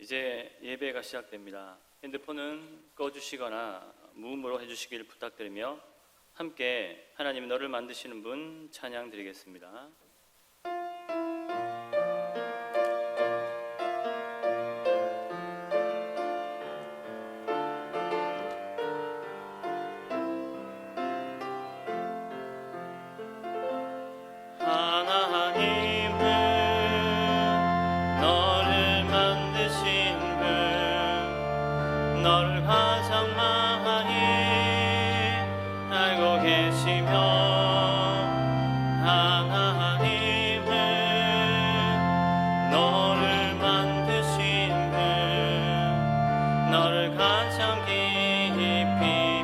이제 예배가 시작됩니다. 핸드폰은 꺼주시거나 무음으로 해주시길 부탁드리며 함께 하나님 너를 만드시는 분 찬양 드리겠습니다. 너를 가장 많이 알고 계시며 하나님은 너를 만드신 분 너를 가장 깊이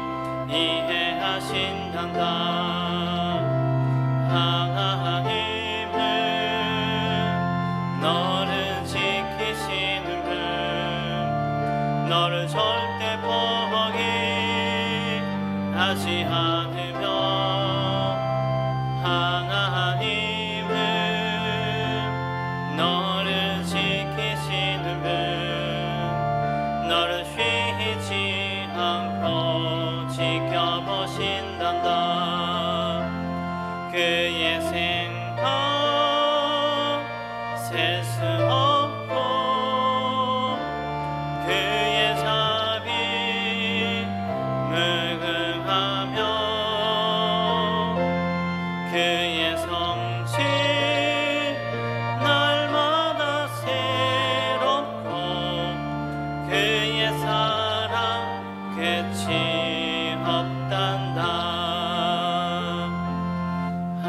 이해하신단다. 하나님은 너를 지키시는 분 너를 절대 포기하지 않으며 하나님은 너를 지키시는 분 너를 쉬지 않고 지켜보신단다. 그의 생각 셀 수 없고 그의 자비 무궁하며 그의 성실 날마다 새롭고 그의 사랑 끝이 없단다.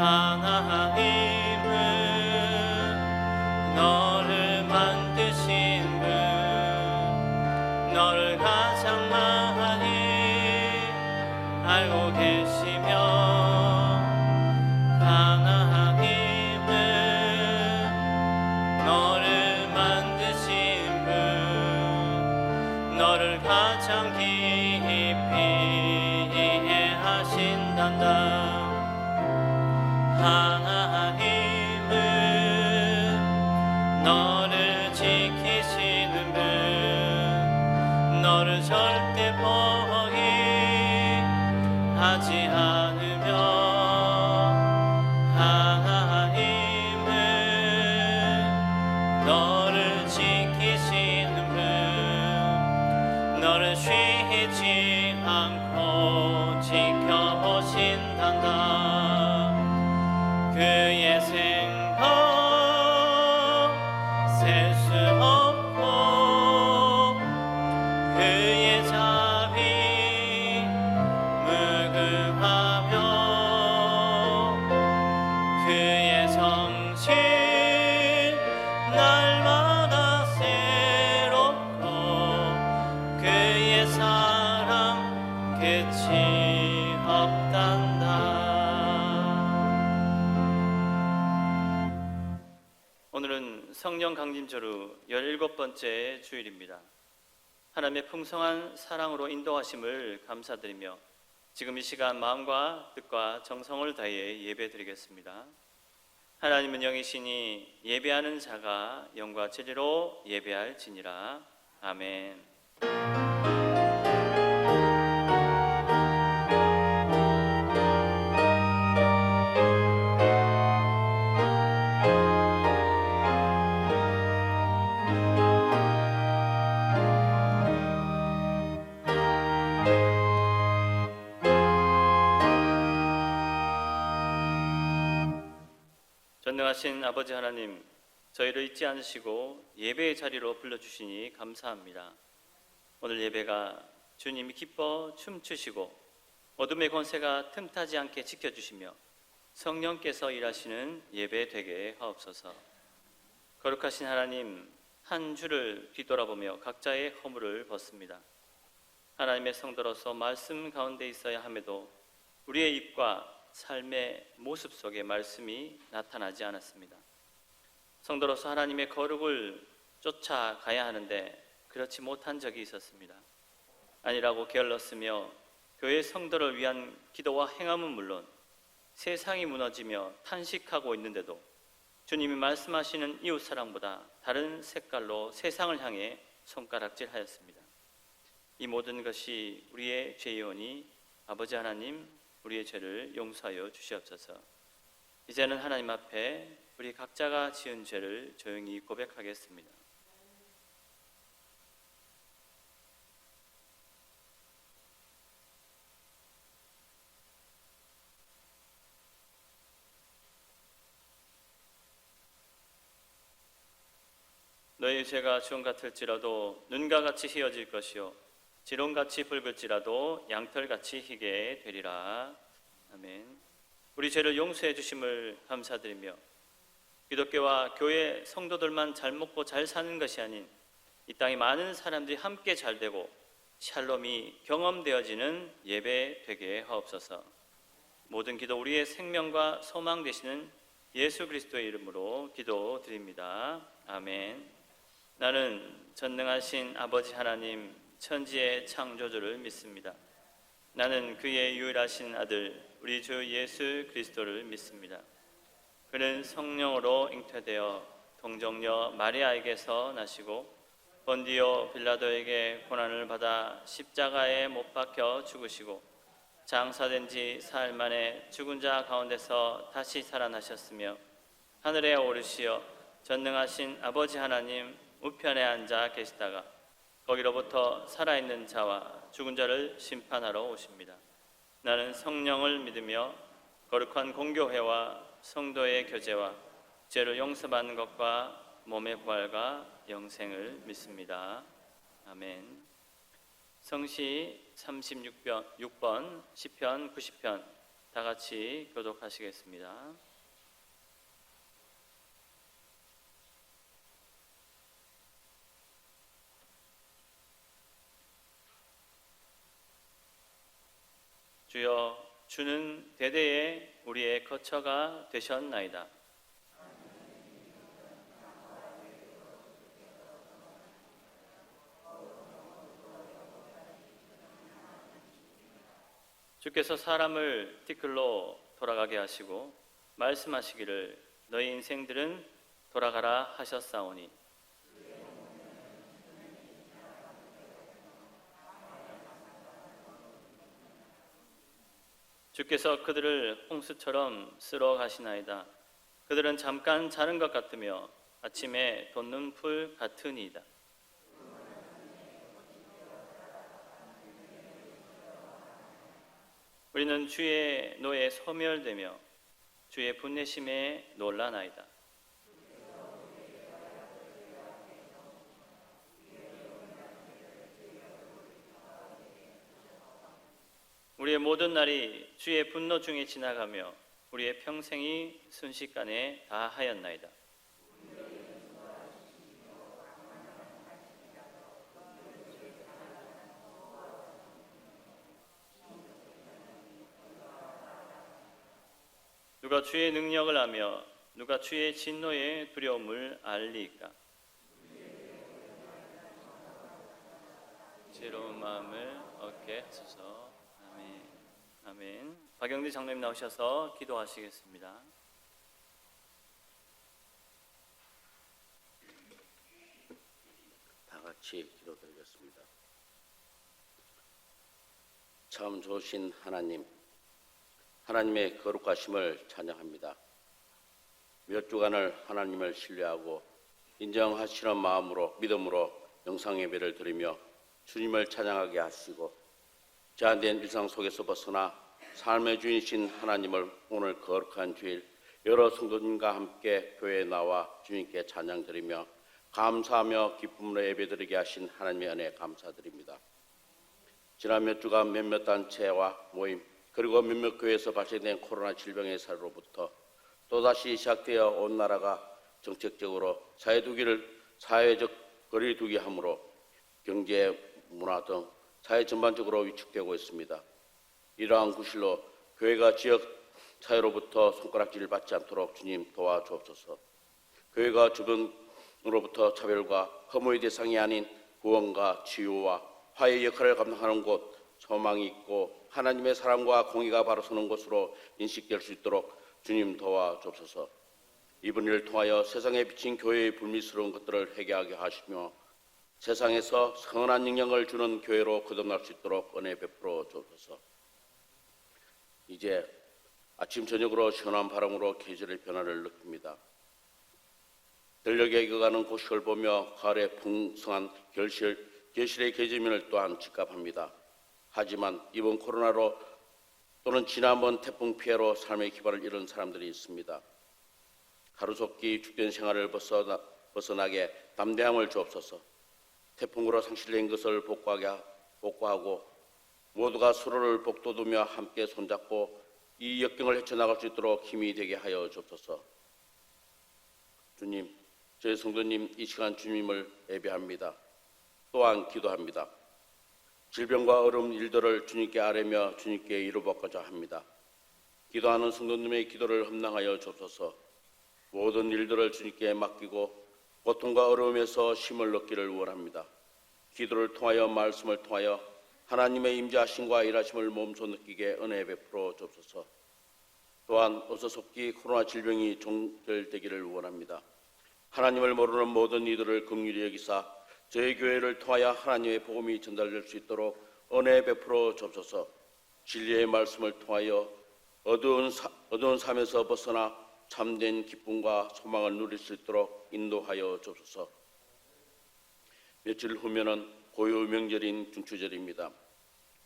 하나님은 너를 만드신 분 너를 가장 많이 알고 계시며 하나님은 너를 만드신 분 너를 가장 깊이 이해하신단다. 하나님은 너를 지키시는 분 너를 절대 포기하지 않으며 하나님은 너를 지키시는 분 너를 쉬지 않고 지켜보신단다. 그의 생각 셀 수 없고 그의 자비 무궁하며 그의 성실 날마다 새롭고 그의 사랑 끝이 없단다. 오늘은 성령 강림절후 17번째 주일입니다. 하나님의 풍성한 사랑으로 인도하심을 감사드리며 지금 이 시간 마음과 뜻과 정성을 다해 예배드리겠습니다. 하나님은 영이시니 예배하는 자가 영과 진리로 예배할지니라. 아멘. 전능하신 아버지 하나님, 저희를 잊지 않으시고 예배의 자리로 불러주시니 감사합니다. 오늘 예배가 주님이 기뻐 춤추시고 어둠의 권세가 틈타지 않게 지켜주시며 성령께서 일하시는 예배 되게 하옵소서. 거룩하신 하나님, 한 주를 뒤돌아보며 각자의 허물을 벗습니다. 하나님의 성도로서 말씀 가운데 있어야 함에도 우리의 입과 삶의 모습 속에 말씀이 나타나지 않았습니다. 성도로서 하나님의 거룩을 쫓아가야 하는데 그렇지 못한 적이 있었습니다. 아니라고 게을렀으며 교회 성도를 위한 기도와 행함은 물론 세상이 무너지며 탄식하고 있는데도 주님이 말씀하시는 이웃사랑보다 다른 색깔로 세상을 향해 손가락질하였습니다. 이 모든 것이 우리의 죄이오니 아버지 하나님, 우리의 죄를 용서하여 주시옵소서. 이제는 하나님 앞에 우리 각자가 지은 죄를 조용히 고백하겠습니다. 너희 죄가 주홍 같을지라도 눈과 같이 희어질 것이요 지롱같이 붉을지라도 양털같이 희게 되리라. 아멘. 우리 죄를 용서해 주심을 감사드리며 기독교와 교회 성도들만 잘 먹고 잘 사는 것이 아닌 이 땅에 많은 사람들이 함께 잘 되고 샬롬이 경험되어지는 예배 되게 하옵소서. 모든 기도 우리의 생명과 소망 되시는 예수 그리스도의 이름으로 기도드립니다. 아멘. 나는 전능하신 아버지 하나님 천지의 창조주를 믿습니다. 나는 그의 유일하신 아들 우리 주 예수 그리스도를 믿습니다. 그는 성령으로 잉태되어 동정녀 마리아에게서 나시고 본디오 빌라도에게 고난을 받아 십자가에 못 박혀 죽으시고 장사된 지 사흘 만에 죽은 자 가운데서 다시 살아나셨으며 하늘에 오르시어 전능하신 아버지 하나님 우편에 앉아 계시다가 거기로부터 살아있는 자와 죽은 자를 심판하러 오십니다. 나는 성령을 믿으며 거룩한 공교회와 성도의 교제와 죄를 용서받는 것과 몸의 부활과 영생을 믿습니다. 아멘. 성시 36번, 시편 90편 다 같이 교독하시겠습니다. 주여, 주는 대대에 우리의 거처가 되셨나이다. 주께서 사람을 티끌로 돌아가게 하시고 말씀하시기를 너희 인생들은 돌아가라 하셨사오니 주께서 그들을 홍수처럼 쓸어 가시나이다. 그들은 잠깐 자는 것 같으며 아침에 돋는 풀 같으니이다. 우리는 주의 노에 소멸되며 주의 분내심에 놀라나이다. 우리의 모든 날이 주의 분노 중에 지나가며 우리의 평생이 순식간에 다하였나이다. 누가 주의 능력을 아며 누가 주의 진노의 두려움을 알리까? 지혜로운 마음을 얻게 하소서. 아멘. 아멘. 박영리 장로님 나오셔서 기도하시겠습니다. 다 같이 기도드리겠습니다. 참 좋으신 하나님, 하나님의 거룩하심을 찬양합니다. 몇 주간을 하나님을 신뢰하고 인정하시는 마음으로 믿음으로 영상예배를 드리며 주님을 찬양하게 하시고 제한된 일상 속에서 벗어나 삶의 주인이신 하나님을 오늘 거룩한 주일 여러 성도님과 함께 교회에 나와 주님께 찬양드리며 감사하며 기쁨으로 예배드리게 하신 하나님의 은혜에 감사드립니다. 지난 몇 주간 몇몇 단체와 모임 그리고 몇몇 교회에서 발생된 코로나 질병의 사례로부터 또다시 시작되어 온 나라가 정책적으로 사회적 거리두기 함으로 경제, 문화 등 사회 전반적으로 위축되고 있습니다. 이러한 구실로 교회가 지역 사회로부터 손가락질을 받지 않도록 주님 도와주옵소서. 교회가 주변으로부터 차별과 허무의 대상이 아닌 구원과 치유와 화해의 역할을 감당하는 곳, 소망이 있고 하나님의 사랑과 공의가 바로 서는 곳으로 인식될 수 있도록 주님 도와주옵소서. 이번 일을 통하여 세상에 비친 교회의 불미스러운 것들을 해결하게 하시며 세상에서 선한 영향을 주는 교회로 거듭날 수 있도록 은혜 베풀어 주옵소서. 이제 아침 저녁으로 시원한 바람으로 계절의 변화를 느낍니다. 들녘에 익어가는 고식을 보며 가을의 풍성한 계실의 계절면을 또한 직감합니다. 하지만 이번 코로나로 또는 지난번 태풍 피해로 삶의 기반을 잃은 사람들이 있습니다. 하루속히 죽된 생활을 벗어나게 담대함을 주옵소서. 태풍으로 상실된 것을 복구하고 모두가 서로를 복돋우며 함께 손잡고 이 역경을 헤쳐나갈 수 있도록 힘이 되게 하여 주옵소서. 주님, 저희 성도님 이 시간 주님을 예배합니다. 또한 기도합니다. 질병과 어려운 일들을 주님께 아뢰며 주님께 이루받고자 합니다. 기도하는 성도님의 기도를 험랑하여 주옵소서. 모든 일들을 주님께 맡기고 고통과 어려움에서 힘을 얻기를 원합니다. 기도를 통하여 말씀을 통하여 하나님의 임재하심과 일하심을 몸소 느끼게 은혜 베풀어 주옵소서. 또한 어서 속히 코로나 질병이 종결되기를 원합니다. 하나님을 모르는 모든 이들을 긍휼히 여기사 저희 교회를 통하여 하나님의 복음이 전달될 수 있도록 은혜 베풀어 주옵소서. 진리의 말씀을 통하여 어두운 삶에서 벗어나 참된 기쁨과 소망을 누릴 수 있도록 인도하여 주옵소서. 며칠 후면은 고유 명절인 중추절입니다.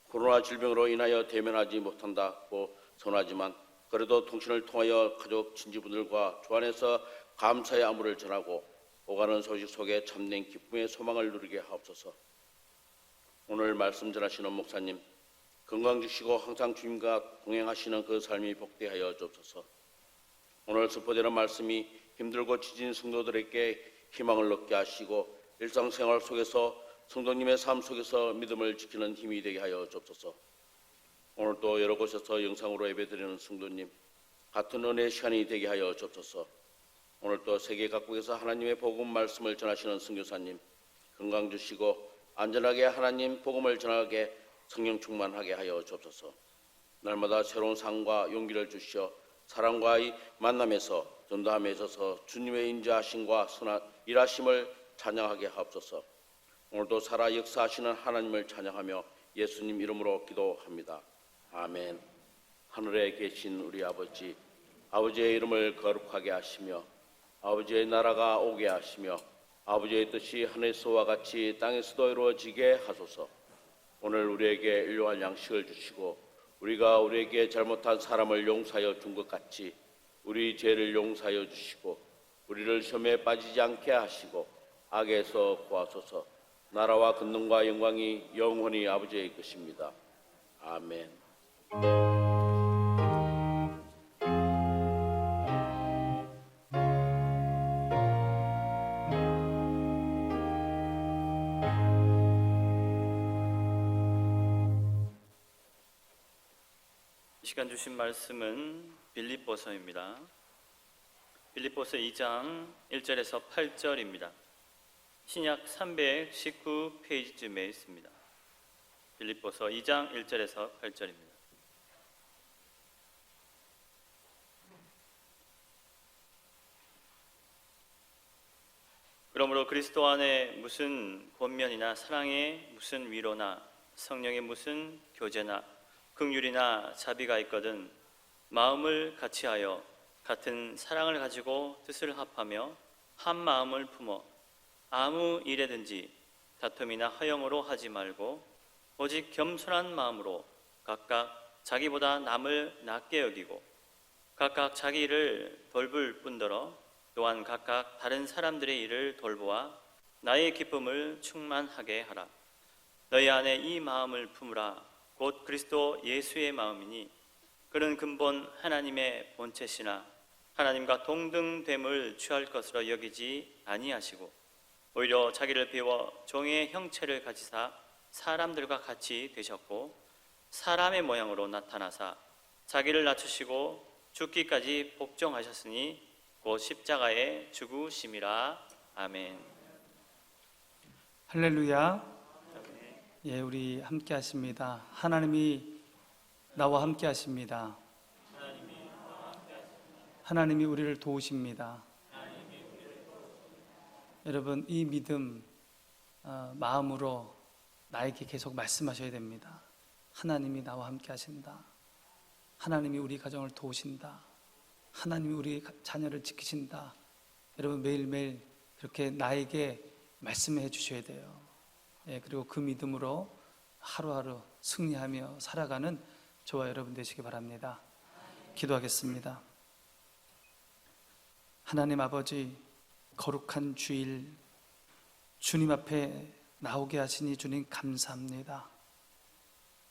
코로나 질병으로 인하여 대면하지 못한다고 선하지만 그래도 통신을 통하여 가족 친지분들과 주안에서 감사의 안부를 전하고 오가는 소식 속에 참된 기쁨의 소망을 누리게 하옵소서. 오늘 말씀 전하시는 목사님 건강 주시고 항상 주님과 동행하시는 그 삶이 복되하여 주옵소서. 오늘 선포되는 말씀이 힘들고 지친 성도들에게 희망을 얻게 하시고 일상생활 속에서 성도님의 삶 속에서 믿음을 지키는 힘이 되게 하여 주옵소서. 오늘도 여러 곳에서 영상으로 예배드리는 성도님 같은 은혜의 시간이 되게 하여 주옵소서. 오늘도 세계 각국에서 하나님의 복음 말씀을 전하시는 선교사님 건강 주시고 안전하게 하나님 복음을 전하게 성령 충만하게 하여 주옵소서. 날마다 새로운 상과 용기를 주시어 사랑과의 만남에서 전도함에 있어서 주님의 인자하심과 선한 일하심을 찬양하게 하옵소서. 오늘도 살아 역사하시는 하나님을 찬양하며 예수님 이름으로 기도합니다. 아멘. 하늘에 계신 우리 아버지, 아버지의 이름을 거룩하게 하시며 아버지의 나라가 오게 하시며 아버지의 뜻이 하늘에서와 같이 땅에서도 이루어지게 하소서. 오늘 우리에게 일용할 양식을 주시고 우리가 우리에게 잘못한 사람을 용서하여 준 것 같이 우리 죄를 용서하여 주시고 우리를 시험에 빠지지 않게 하시고 악에서 구하소서. 나라와 권능과 영광이 영원히 아버지의 것입니다. 아멘. 이 시간 주신 말씀은 빌립보서입니다. 빌립보서 2장 1절에서 8절입니다. 신약 319페이지쯤에 있습니다. 빌립보서 2장 1절에서 8절입니다. 그러므로 그리스도 안에 무슨 권면이나 사랑에 무슨 위로나 성령의 무슨 교제나 긍휼이나 자비가 있거든 마음을 같이하여 같은 사랑을 가지고 뜻을 합하며 한 마음을 품어 아무 일에든지 다툼이나 허영으로 하지 말고 오직 겸손한 마음으로 각각 자기보다 남을 낮게 여기고 각각 자기 일을 돌볼 뿐더러 또한 각각 다른 사람들의 일을 돌보아 나의 기쁨을 충만하게 하라. 너희 안에 이 마음을 품으라. 곧 그리스도 예수의 마음이니 그는 근본 하나님의 본체시나 하나님과 동등됨을 취할 것으로 여기지 아니하시고 오히려 자기를 비워 종의 형체를 가지사 사람들과 같이 되셨고 사람의 모양으로 나타나사 자기를 낮추시고 죽기까지 복종하셨으니 곧 십자가에 죽으심이라. 아멘. 할렐루야. 예, 우리 함께 하십니다. 하나님이 나와 함께 하십니다. 하나님이 우리를 도우십니다. 여러분, 이 믿음 마음으로 나에게 계속 말씀하셔야 됩니다. 하나님이 나와 함께 하신다. 하나님이 우리 가정을 도우신다. 하나님이 우리 자녀를 지키신다. 여러분 매일매일 그렇게 나에게 말씀해 주셔야 돼요. 그리고 그 믿음으로 하루하루 승리하며 살아가는 저와 여러분 되시기 바랍니다. 기도하겠습니다. 하나님 아버지, 거룩한 주일 주님 앞에 나오게 하시니 주님 감사합니다.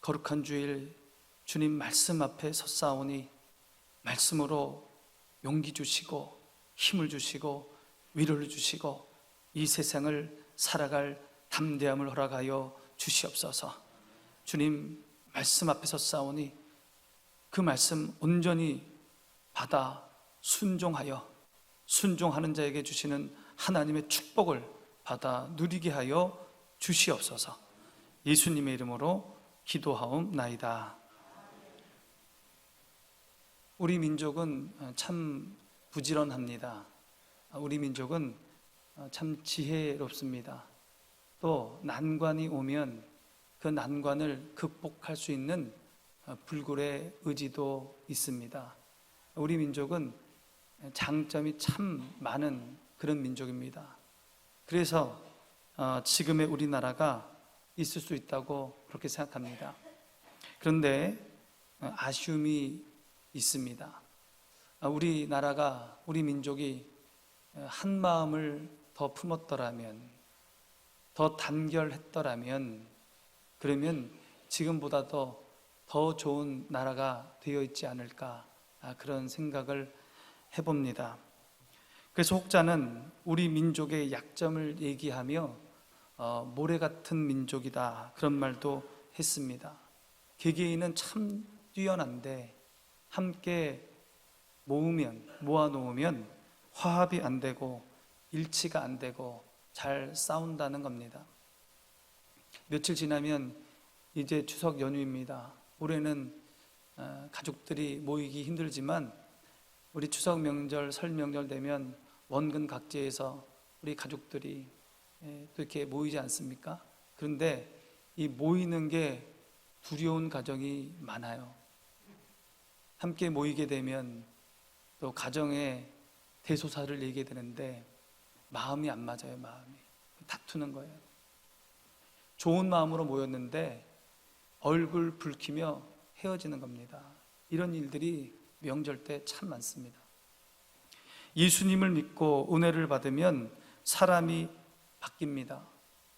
거룩한 주일 주님 말씀 앞에 섰사오니 말씀으로 용기 주시고 힘을 주시고 위로를 주시고 이 세상을 살아갈 담대함을 허락하여 주시옵소서. 주님 말씀 앞에 섰사오니 그 말씀 온전히 받아 순종하는 자에게 주시는 하나님의 축복을 받아 누리게 하여 주시옵소서. 예수님의 이름으로 기도하옵나이다. 우리 민족은 참 부지런합니다. 우리 민족은 참 지혜롭습니다. 또 난관이 오면 그 난관을 극복할 수 있는 불굴의 의지도 있습니다. 우리 민족은 장점이 참 많은 그런 민족입니다. 그래서 지금의 우리나라가 있을 수 있다고 그렇게 생각합니다. 그런데 아쉬움이 있습니다. 우리나라가, 우리 민족이 한 마음을 더 품었더라면, 더 단결했더라면, 그러면 지금보다 더 좋은 나라가 되어 있지 않을까, 그런 생각을 해봅니다. 그래서 혹자는 우리 민족의 약점을 얘기하며 모래 같은 민족이다, 그런 말도 했습니다. 개개인은 참 뛰어난데 함께 모아놓으면 화합이 안 되고 일치가 안 되고 잘 싸운다는 겁니다. 며칠 지나면 이제 추석 연휴입니다. 올해는 가족들이 모이기 힘들지만 우리 추석 명절, 설 명절 되면 원근 각지에서 우리 가족들이 또 이렇게 모이지 않습니까? 그런데 이 모이는 게 두려운 가정이 많아요. 함께 모이게 되면 또 가정에 대소사를 얘기게 되는데 마음이 안 맞아요. 마음이 다투는 거예요. 좋은 마음으로 모였는데 얼굴 붉히며 헤어지는 겁니다. 이런 일들이 명절 때 참 많습니다. 예수님을 믿고 은혜를 받으면 사람이 바뀝니다.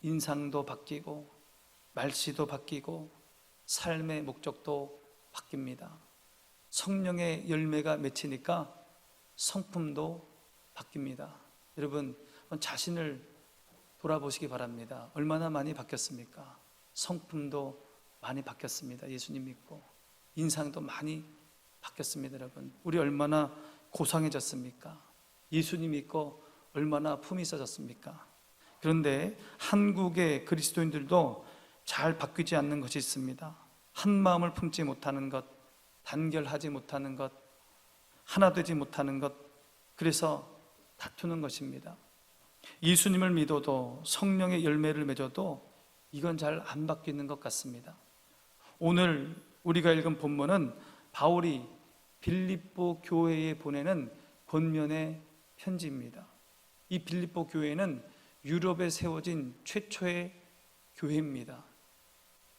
인상도 바뀌고 말씨도 바뀌고 삶의 목적도 바뀝니다. 성령의 열매가 맺히니까 성품도 바뀝니다. 여러분 자신을 돌아보시기 바랍니다. 얼마나 많이 바뀌었습니까? 성품도 많이 바뀌었습니다. 예수님 믿고 인상도 많이 바뀌었습니다. 여러분 우리 얼마나 고상해졌습니까? 예수님 믿고 얼마나 품이 있어졌습니까? 그런데 한국의 그리스도인들도 잘 바뀌지 않는 것이 있습니다. 한 마음을 품지 못하는 것, 단결하지 못하는 것, 하나 되지 못하는 것, 그래서 다투는 것입니다. 예수님을 믿어도 성령의 열매를 맺어도 이건 잘 안 바뀌는 것 같습니다. 오늘 우리가 읽은 본문은 바울이 빌립보 교회에 보내는 권면의 편지입니다. 이 빌립보 교회는 유럽에 세워진 최초의 교회입니다.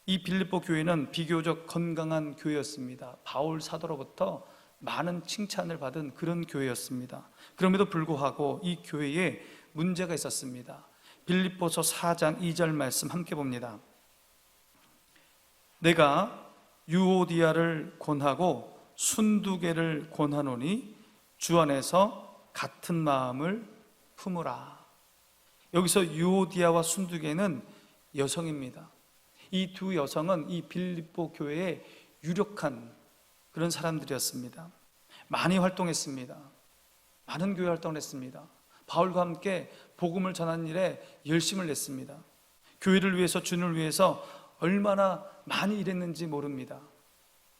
이 빌립보 교회는 비교적 건강한 교회였습니다. 바울 사도로부터 많은 칭찬을 받은 그런 교회였습니다. 그럼에도 불구하고 이 교회에 문제가 있었습니다. 빌립보서 4장 2절 말씀 함께 봅니다. 내가 유오디아를 권하고 순두개를 권하노니 주 안에서 같은 마음을 품으라. 여기서 유오디아와 순두개는 여성입니다. 이 두 여성은 이 빌립보 교회의 유력한 그런 사람들이었습니다. 많이 활동했습니다. 많은 교회 활동을 했습니다. 바울과 함께 복음을 전하는 일에 열심을 냈습니다. 교회를 위해서, 주님을 위해서 얼마나 많이 일했는지 모릅니다.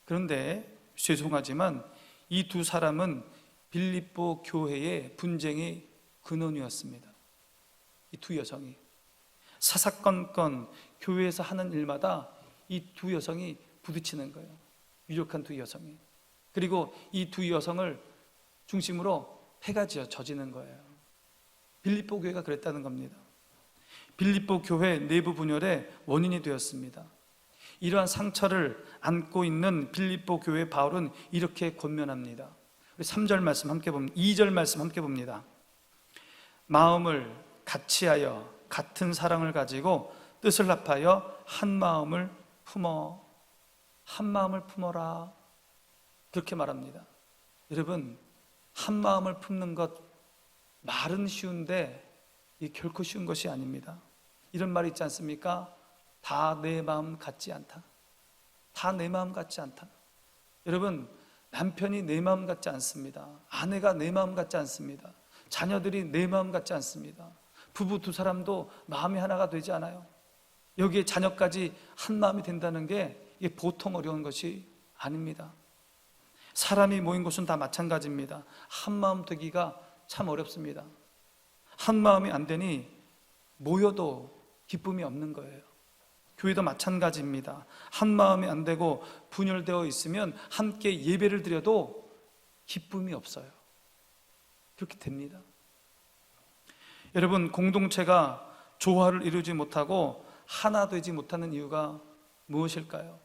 그런데 죄송하지만 이 두 사람은 빌립보 교회의 분쟁의 근원이었습니다. 이 두 여성이 사사건건 교회에서 하는 일마다 이 두 여성이 부딪히는 거예요. 유력한 두 여성이. 그리고 이 두 여성을 중심으로 폐가 져지는 거예요. 빌립보 교회가 그랬다는 겁니다. 빌립보 교회 내부 분열의 원인이 되었습니다. 이러한 상처를 안고 있는 빌립보 교회 바울은 이렇게 권면합니다. 우리 3절 말씀 함께 봅니다. 2절 말씀 함께 봅니다. 마음을 같이하여 같은 사랑을 가지고 뜻을 합하여 한 마음을 품어라. 그렇게 말합니다. 여러분, 한 마음을 품는 것 말은 쉬운데 이게 결코 쉬운 것이 아닙니다. 이런 말이 있지 않습니까? 다 내 마음 같지 않다. 다 내 마음 같지 않다. 여러분, 남편이 내 마음 같지 않습니다. 아내가 내 마음 같지 않습니다. 자녀들이 내 마음 같지 않습니다. 부부 두 사람도 마음이 하나가 되지 않아요. 여기에 자녀까지 한 마음이 된다는 게 이게 보통 어려운 것이 아닙니다. 사람이 모인 곳은 다 마찬가지입니다. 한 마음 되기가 참 어렵습니다. 한 마음이 안 되니 모여도 기쁨이 없는 거예요. 교회도 마찬가지입니다. 한 마음이 안 되고 분열되어 있으면 함께 예배를 드려도 기쁨이 없어요. 그렇게 됩니다. 여러분, 공동체가 조화를 이루지 못하고 하나 되지 못하는 이유가 무엇일까요?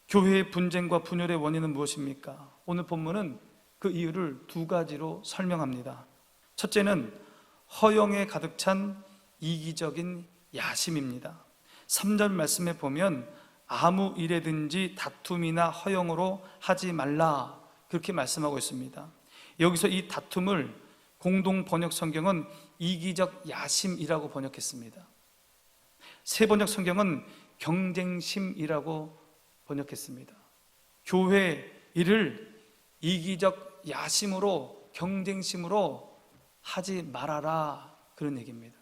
교회의 분쟁과 분열의 원인은 무엇입니까? 오늘 본문은 그 이유를 두 가지로 설명합니다. 첫째는 허영에 가득 찬 이기적인 야심입니다. 3절 말씀에 보면 아무 일에든지 다툼이나 허영으로 하지 말라, 그렇게 말씀하고 있습니다. 여기서 이 다툼을 공동 번역 성경은 이기적 야심이라고 번역했습니다. 새 번역 성경은 경쟁심이라고 번역했습니다. 교회 일을 이기적 야심으로, 경쟁심으로 하지 말아라, 그런 얘기입니다.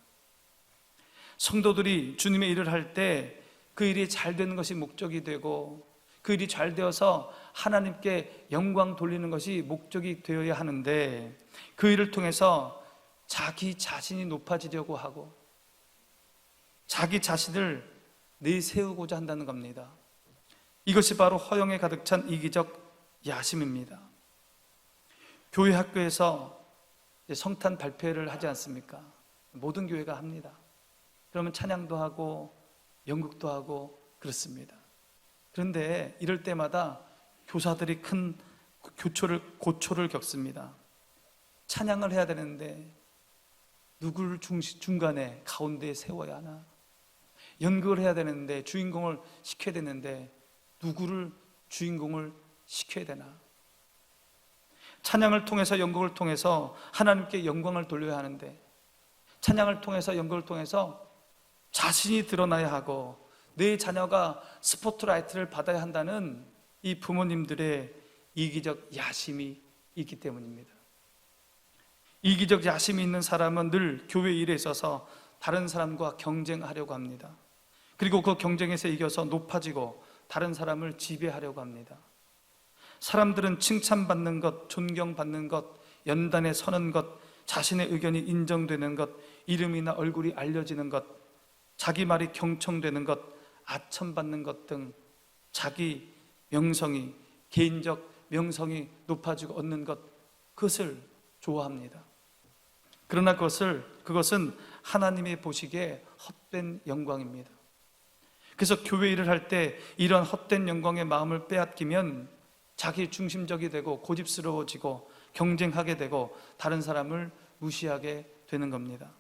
성도들이 주님의 일을 할 때 그 일이 잘 되는 것이 목적이 되고 그 일이 잘 되어서 하나님께 영광 돌리는 것이 목적이 되어야 하는데, 그 일을 통해서 자기 자신이 높아지려고 하고 자기 자신을 내세우고자 한다는 겁니다. 이것이 바로 허영에 가득 찬 이기적 야심입니다. 교회 학교에서 성탄 발표회를 하지 않습니까? 모든 교회가 합니다. 그러면 찬양도 하고 연극도 하고 그렇습니다. 그런데 이럴 때마다 교사들이 큰 고초를 겪습니다. 찬양을 해야 되는데 누구를 중간에 가운데에 세워야 하나? 연극을 해야 되는데 주인공을 시켜야 되는데 누구를 주인공을 시켜야 되나? 찬양을 통해서, 연극을 통해서 하나님께 영광을 돌려야 하는데, 찬양을 통해서, 연극을 통해서 자신이 드러나야 하고 내 자녀가 스포트라이트를 받아야 한다는 이 부모님들의 이기적 야심이 있기 때문입니다. 이기적 야심이 있는 사람은 늘 교회 일에 있어서 다른 사람과 경쟁하려고 합니다. 그리고 그 경쟁에서 이겨서 높아지고 다른 사람을 지배하려고 합니다. 사람들은 칭찬받는 것, 존경받는 것, 연단에 서는 것, 자신의 의견이 인정되는 것, 이름이나 얼굴이 알려지는 것, 자기 말이 경청되는 것, 아첨받는 것 등 자기 명성이, 개인적 명성이 높아지고 얻는 것, 그것을 좋아합니다. 그러나 그것은 하나님의 보시기에 헛된 영광입니다. 그래서 교회 일을 할 때 이런 헛된 영광의 마음을 빼앗기면 자기 중심적이 되고 고집스러워지고 경쟁하게 되고 다른 사람을 무시하게 되는 겁니다.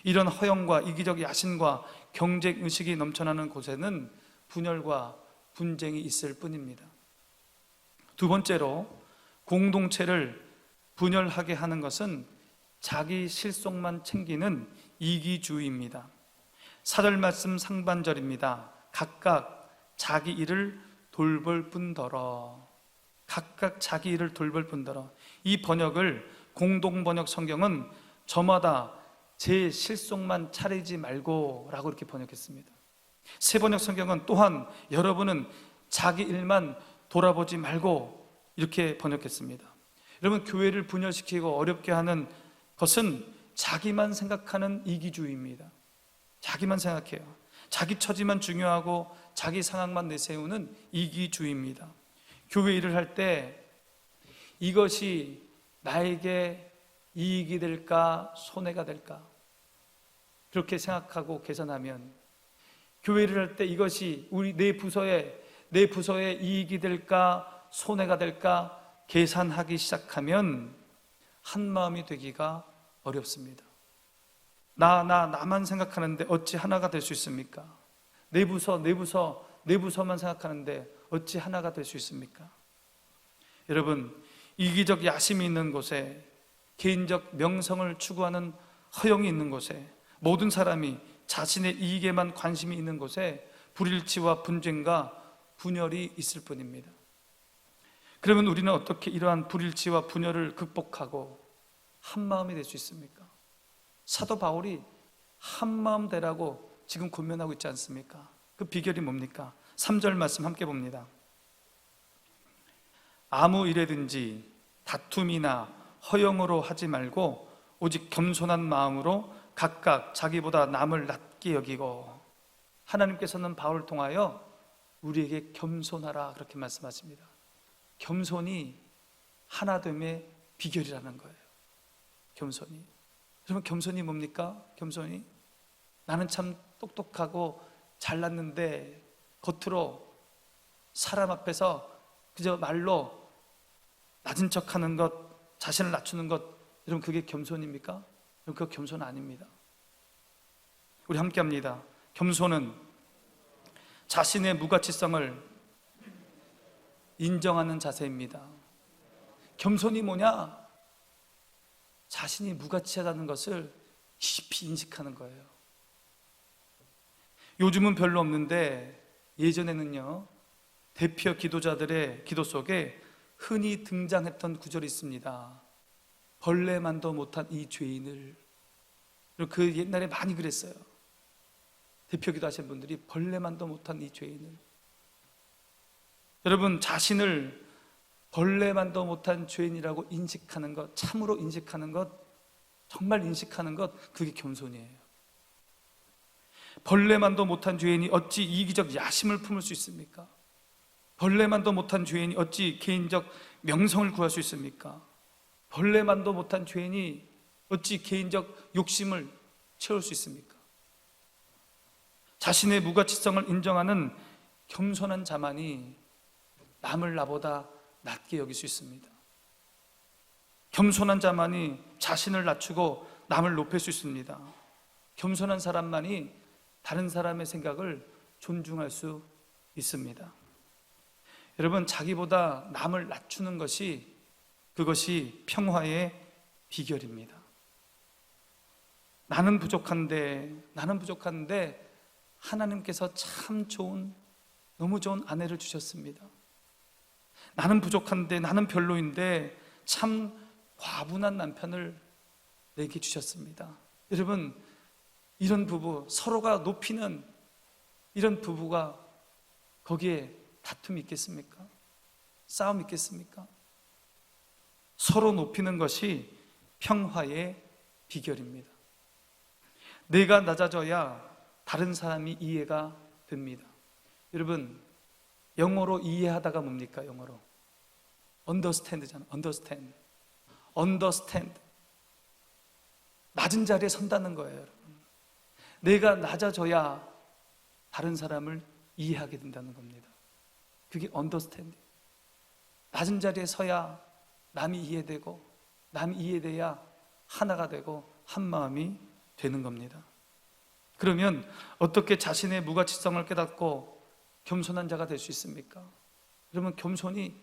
이런 허영과 이기적 야심과 경쟁 의식이 넘쳐나는 곳에는 분열과 분쟁이 있을 뿐입니다. 두 번째로, 공동체를 분열하게 하는 것은 자기 실속만 챙기는 이기주의입니다. 4절 말씀 상반절입니다. 각각 자기 일을 돌볼 뿐더러. 각각 자기 일을 돌볼 뿐더러. 이 번역을 공동번역 성경은 저마다 제 실속만 차리지 말고 라고 이렇게 번역했습니다. 새 번역 성경은 또한 여러분은 자기 일만 돌아보지 말고 이렇게 번역했습니다. 여러분, 교회를 분열시키고 어렵게 하는 것은 자기만 생각하는 이기주의입니다. 자기만 생각해요. 자기 처지만 중요하고 자기 상황만 내세우는 이기주의입니다. 교회 일을 할 때 이것이 나에게 이익이 될까 손해가 될까 그렇게 생각하고 계산하면, 교회 일을 할 때 이것이 내 부서에 이익이 될까 손해가 될까 계산하기 시작하면 한마음이 되기가 어렵습니다. 나만 생각하는데 어찌 하나가 될 수 있습니까? 내 부서만 생각하는데 어찌 하나가 될 수 있습니까? 여러분, 이기적 야심이 있는 곳에, 개인적 명성을 추구하는 허영이 있는 곳에, 모든 사람이 자신의 이익에만 관심이 있는 곳에 불일치와 분쟁과 분열이 있을 뿐입니다. 그러면 우리는 어떻게 이러한 불일치와 분열을 극복하고 한마음이 될 수 있습니까? 사도 바울이 한마음 되라고 지금 권면하고 있지 않습니까? 그 비결이 뭡니까? 3절 말씀 함께 봅니다. 아무 일에든지 다툼이나 허영으로 하지 말고 오직 겸손한 마음으로 각각 자기보다 남을 낮게 여기고. 하나님께서는 바울을 통하여 우리에게 겸손하라 그렇게 말씀하십니다. 겸손이 하나됨의 비결이라는 거예요. 겸손이. 여러분, 겸손이 뭡니까? 겸손이 나는 참 똑똑하고 잘났는데 겉으로 사람 앞에서 그저 말로 낮은 척하는 것, 자신을 낮추는 것, 여러분 그게 겸손입니까? 여러분 그거 겸손 아닙니다. 우리 함께 합니다. 겸손은 자신의 무가치성을 인정하는 자세입니다. 겸손이 뭐냐? 자신이 무가치하다는 것을 깊이 인식하는 거예요. 요즘은 별로 없는데 예전에는요, 대표 기도자들의 기도 속에 흔히 등장했던 구절이 있습니다. 벌레만도 못한 이 죄인을. 그 옛날에 많이 그랬어요. 대표 기도하신 분들이 벌레만도 못한 이 죄인을. 여러분, 자신을 벌레만도 못한 죄인이라고 인식하는 것, 참으로 인식하는 것, 정말 인식하는 것, 그게 겸손이에요. 벌레만도 못한 죄인이 어찌 이기적 야심을 품을 수 있습니까? 벌레만도 못한 죄인이 어찌 개인적 명성을 구할 수 있습니까? 벌레만도 못한 죄인이 어찌 개인적 욕심을 채울 수 있습니까? 자신의 무가치성을 인정하는 겸손한 자만이 남을 나보다 낮게 여길 수 있습니다. 겸손한 자만이 자신을 낮추고 남을 높일 수 있습니다. 겸손한 사람만이 다른 사람의 생각을 존중할 수 있습니다. 여러분, 자기보다 남을 낮추는 것이, 그것이 평화의 비결입니다. 나는 부족한데 하나님께서 참 좋은, 너무 좋은 아내를 주셨습니다. 나는 부족한데, 나는 별로인데 참 과분한 남편을 내게 주셨습니다. 여러분, 이런 부부, 서로가 높이는 이런 부부가 거기에 다툼이 있겠습니까? 싸움이 있겠습니까? 서로 높이는 것이 평화의 비결입니다. 내가 낮아져야 다른 사람이 이해가 됩니다. 여러분, 영어로 이해하다가 뭡니까? 영어로 understand잖아. understand. 낮은 자리에 선다는 거예요, 여러분. 내가 낮아져야 다른 사람을 이해하게 된다는 겁니다. 그게 understand. 낮은 자리에 서야 남이 이해되고, 남이 이해돼야 하나가 되고 한 마음이 되는 겁니다. 그러면 어떻게 자신의 무가치성을 깨닫고 겸손한 자가 될 수 있습니까? 여러분, 겸손이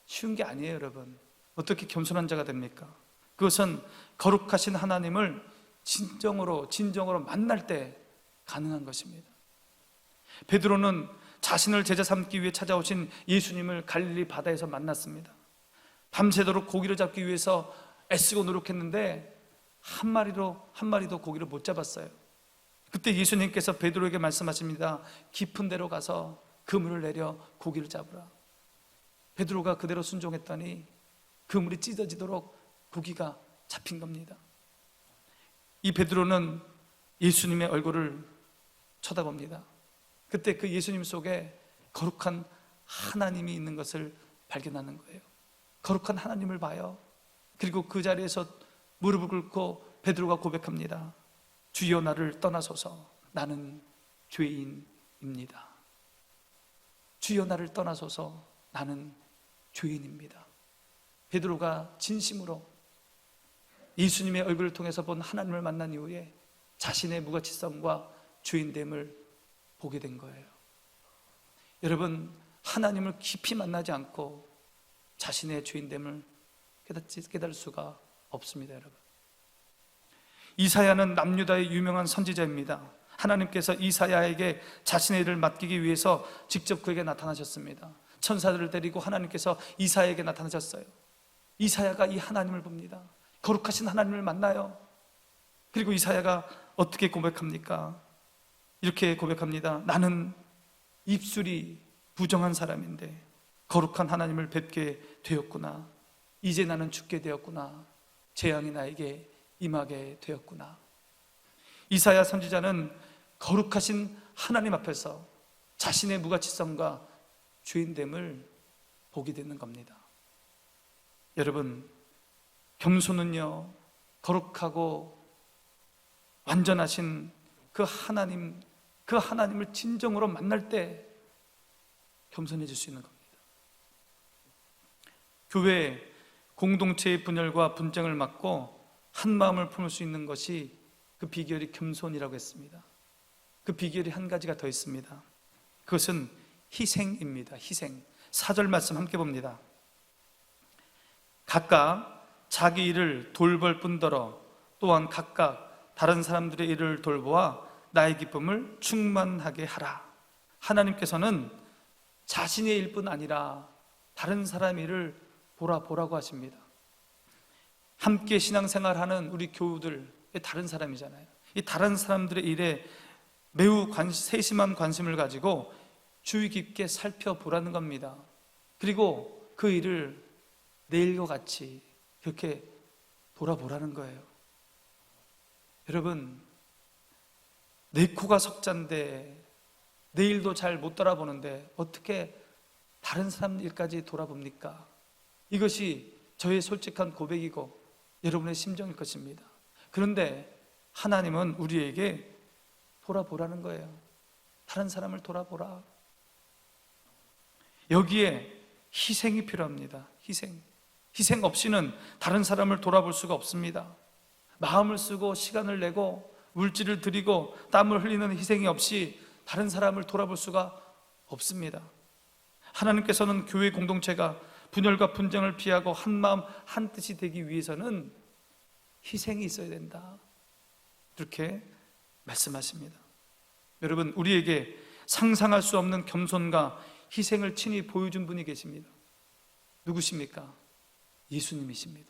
쉬운 게 아니에요, 여러분. 어떻게 겸손한 자가 됩니까? 그것은 거룩하신 하나님을 진정으로 만날 때 가능한 것입니다. 베드로는 자신을 제자 삼기 위해 찾아오신 예수님을 갈릴리 바다에서 만났습니다. 밤새도록 고기를 잡기 위해서 애쓰고 노력했는데 한 마리도 고기를 못 잡았어요. 그때 예수님께서 베드로에게 말씀하십니다. 깊은 데로 가서 그물을 내려 고기를 잡으라. 베드로가 그대로 순종했더니 그물이 찢어지도록 고기가 잡힌 겁니다. 이 베드로는 예수님의 얼굴을 쳐다봅니다. 그때 그 예수님 속에 거룩한 하나님이 있는 것을 발견하는 거예요. 거룩한 하나님을 봐요. 그리고 그 자리에서 무릎을 꿇고 베드로가 고백합니다. 주여 나를 떠나소서 나는 죄인입니다. 주여 나를 떠나소서 나는 죄인입니다. 베드로가 진심으로 예수님의 얼굴을 통해서 본 하나님을 만난 이후에 자신의 무가치성과 죄인됨을 보게 된 거예요. 여러분, 하나님을 깊이 만나지 않고 자신의 죄인됨을 깨달을 수가 없습니다. 여러분, 이사야는 남유다의 유명한 선지자입니다. 하나님께서 이사야에게 자신의 일을 맡기기 위해서 직접 그에게 나타나셨습니다. 천사들을 데리고 하나님께서 이사야에게 나타나셨어요. 이사야가 이 하나님을 봅니다. 거룩하신 하나님을 만나요. 그리고 이사야가 어떻게 고백합니까? 이렇게 고백합니다. 나는 입술이 부정한 사람인데 거룩한 하나님을 뵙게 되었구나. 이제 나는 죽게 되었구나. 재앙이 나에게 임하게 되었구나. 이사야 선지자는 거룩하신 하나님 앞에서 자신의 무가치성과 죄인됨을 보게 되는 겁니다. 여러분, 겸손은요, 거룩하고 완전하신 그 하나님을 진정으로 만날 때 겸손해질 수 있는 겁니다. 교회 공동체의 분열과 분쟁을 막고 한 마음을 품을 수 있는 것이 그 비결이 겸손이라고 했습니다. 그 비결이 한 가지가 더 있습니다. 그것은 희생입니다. 희생. 4절 말씀 함께 봅니다. 각각 자기 일을 돌볼 뿐더러 또한 각각 다른 사람들의 일을 돌보아 나의 기쁨을 충만하게 하라. 하나님께서는 자신의 일뿐 아니라 다른 사람의 일을 보라고 하십니다. 함께 신앙생활하는 우리 교우들, 다른 사람이잖아요. 이 다른 사람들의 일에 매우 세심한 관심을 가지고 주의 깊게 살펴보라는 겁니다. 그리고 그 일을 내 일과 같이 그렇게 돌아보라는 거예요. 여러분, 내 코가 석잔데 내 일도 잘 못 돌아보는데 어떻게 다른 사람 일까지 돌아봅니까? 이것이 저의 솔직한 고백이고 여러분의 심정일 것입니다. 그런데 하나님은 우리에게 돌아보라는 거예요. 다른 사람을 돌아보라. 여기에 희생이 필요합니다. 희생 없이는 다른 사람을 돌아볼 수가 없습니다. 마음을 쓰고 시간을 내고 물질을 들이고 땀을 흘리는 희생이 없이 다른 사람을 돌아볼 수가 없습니다. 하나님께서는 교회 공동체가 분열과 분쟁을 피하고 한 마음 한 뜻이 되기 위해서는 희생이 있어야 된다. 이렇게 말씀하십니다. 여러분, 우리에게 상상할 수 없는 겸손과 희생을 친히 보여준 분이 계십니다. 누구십니까? 예수님이십니다.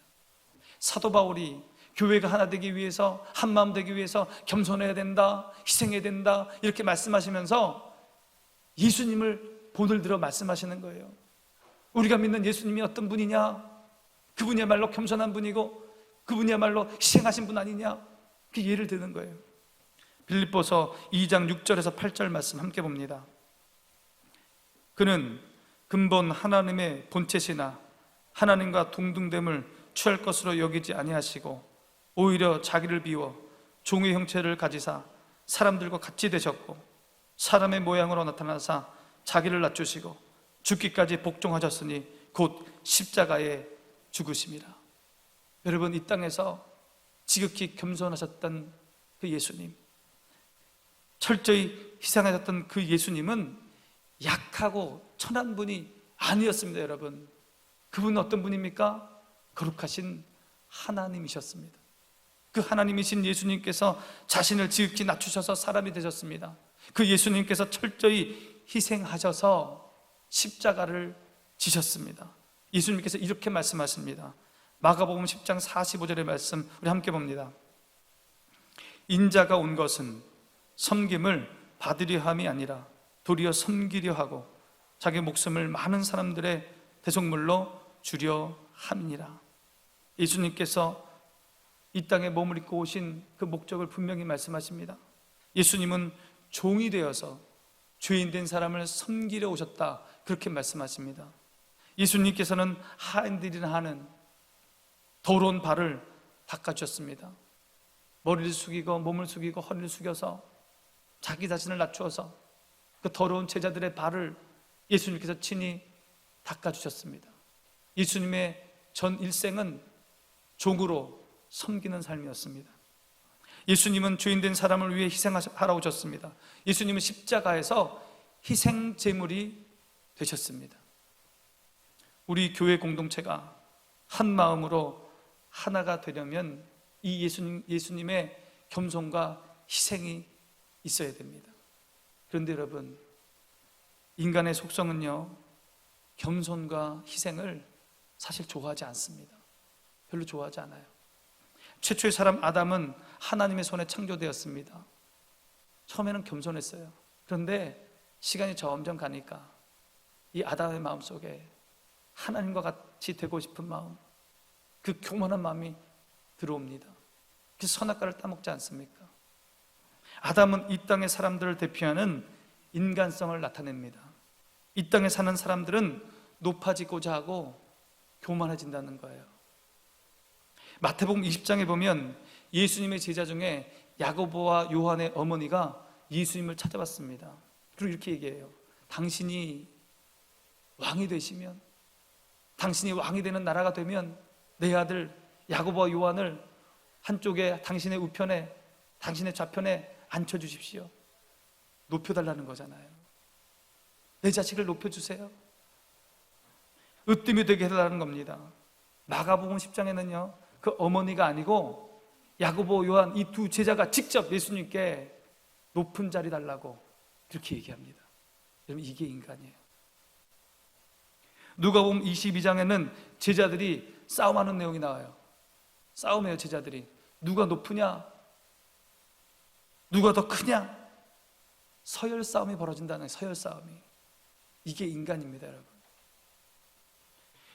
사도 바울이 교회가 하나 되기 위해서, 한 마음 되기 위해서 겸손해야 된다, 희생해야 된다 이렇게 말씀하시면서 예수님을 본을 들어 말씀하시는 거예요. 우리가 믿는 예수님이 어떤 분이냐? 그분이야말로 겸손한 분이고 그분이야말로 희생하신 분 아니냐? 그 예를 드는 거예요. 빌립보서 2장 6절에서 8절 말씀 함께 봅니다. 그는 근본 하나님의 본체시나 하나님과 동등됨을 취할 것으로 여기지 아니하시고 오히려 자기를 비워 종의 형체를 가지사 사람들과 같이 되셨고 사람의 모양으로 나타나사 자기를 낮추시고 죽기까지 복종하셨으니 곧 십자가에 죽으심이라. 여러분, 이 땅에서 지극히 겸손하셨던 그 예수님, 철저히 희생하셨던 그 예수님은 약하고 천한 분이 아니었습니다. 여러분, 그분은 어떤 분입니까? 거룩하신 하나님이셨습니다. 그 하나님이신 예수님께서 자신을 지극히 낮추셔서 사람이 되셨습니다. 그 예수님께서 철저히 희생하셔서 십자가를 지셨습니다. 예수님께서 이렇게 말씀하십니다. 마가복음 10장 45절의 말씀 우리 함께 봅니다. 인자가 온 것은 섬김을 받으려 함이 아니라 도리어 섬기려 하고 자기 목숨을 많은 사람들의 대속물로 주려 함이니라. 예수님께서 이 땅에 몸을 입고 오신 그 목적을 분명히 말씀하십니다. 예수님은 종이 되어서 죄인된 사람을 섬기려 오셨다, 그렇게 말씀하십니다. 예수님께서는 하인들이나 하는 더러운 발을 닦아주셨습니다. 머리를 숙이고 몸을 숙이고 허리를 숙여서 자기 자신을 낮추어서 그 더러운 제자들의 발을 예수님께서 친히 닦아주셨습니다. 예수님의 전 일생은 종으로 섬기는 삶이었습니다. 예수님은 죄인된 사람을 위해 희생하러 오셨습니다. 예수님은 십자가에서 희생 제물이 되셨습니다. 우리 교회 공동체가 한 마음으로 하나가 되려면 이 예수님의 겸손과 희생이 있어야 됩니다. 그런데 여러분, 인간의 속성은요, 겸손과 희생을 사실 좋아하지 않습니다. 별로 좋아하지 않아요. 최초의 사람 아담은 하나님의 손에 창조되었습니다. 처음에는 겸손했어요. 그런데 시간이 점점 가니까 이 아담의 마음속에 하나님과 같이 되고 싶은 마음, 그 교만한 마음이 들어옵니다. 그래서 선악과를 따먹지 않습니까? 아담은 이 땅의 사람들을 대표하는 인간성을 나타냅니다. 이 땅에 사는 사람들은 높아지고자 하고 교만해진다는 거예요. 마태복음 20장에 보면 예수님의 제자 중에 야고보와 요한의 어머니가 예수님을 찾아왔습니다. 그리고 이렇게 얘기해요. 당신이 왕이 되시면, 당신이 왕이 되는 나라가 되면 내 아들 야고보와 요한을 한쪽에 당신의 우편에, 당신의 좌편에 앉혀주십시오. 높여달라는 거잖아요. 내 자식을 높여주세요. 으뜸이 되게 해달라는 겁니다. 마가복음 10장에는요 그 어머니가 아니고 야고보, 요한 이 두 제자가 직접 예수님께 높은 자리 달라고 그렇게 얘기합니다. 여러분, 이게 인간이에요. 누가복음 22장에는 제자들이 싸움하는 내용이 나와요. 싸움해요. 제자들이 누가 높으냐, 누가 더 크냐, 서열 싸움이 벌어진다는, 서열 싸움이. 이게 인간입니다, 여러분.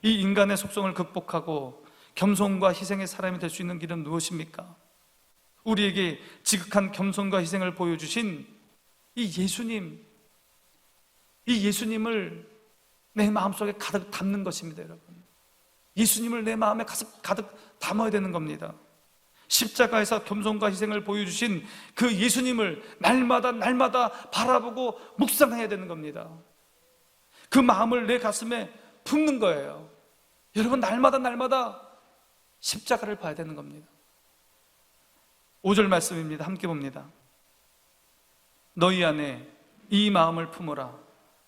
이 인간의 속성을 극복하고 겸손과 희생의 사람이 될 수 있는 길은 무엇입니까? 우리에게 지극한 겸손과 희생을 보여주신 이 예수님을 내 마음속에 가득 담는 것입니다, 여러분. 예수님을 내 마음에 가득 담아야 되는 겁니다. 십자가에서 겸손과 희생을 보여주신 그 예수님을 날마다 바라보고 묵상해야 되는 겁니다. 그 마음을 내 가슴에 품는 거예요. 여러분, 날마다 십자가를 봐야 되는 겁니다. 5절 말씀입니다. 함께 봅니다. 너희 안에 이 마음을 품어라.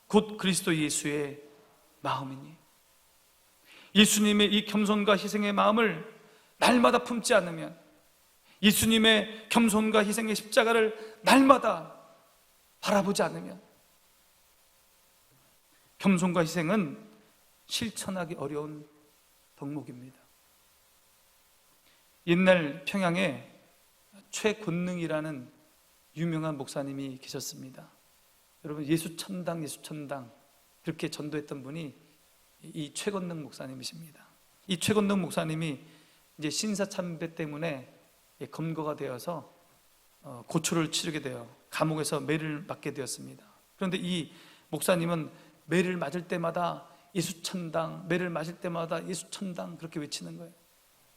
곧 그리스도 예수의 마음이니. 예수님의 이 겸손과 희생의 마음을 날마다 품지 않으면, 예수님의 겸손과 희생의 십자가를 날마다 바라보지 않으면, 겸손과 희생은 실천하기 어려운 덕목입니다. 옛날 평양에 최권능이라는 유명한 목사님이 계셨습니다. 여러분, 예수천당 그렇게 전도했던 분이 이 최권능 목사님이십니다. 이 최권능 목사님이 이제 신사참배 때문에 검거가 되어서 고초를 치르게 되어 감옥에서 매를 맞게 되었습니다. 그런데 이 목사님은 매를 맞을 때마다 예수천당, 매를 맞을 때마다 예수천당 그렇게 외치는 거예요.